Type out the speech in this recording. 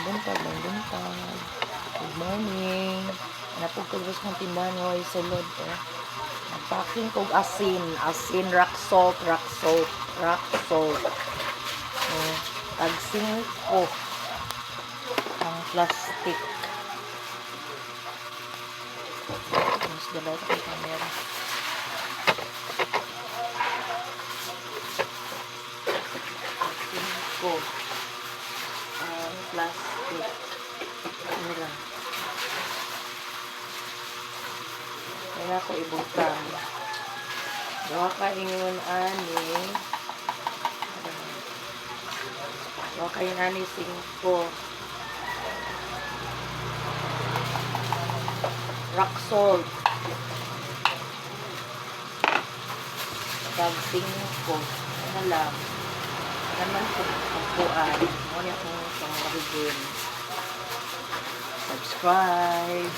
may buntag. Good morning. Napog ko gusto kong tindahan hoy sa lod eh. Nagpacking kog asin, rock salt. Tag 5 ang plastic. Mas galay ko yung camera. Ko ang plastic. Mura. Kaya ko ibutang. Gawa ka ingon ani. Gawa ka yung ani 5. Rock salt. Tag 5. Ano lang. Naman po pagpuan. Muna akong pang-marigin. Subscribe.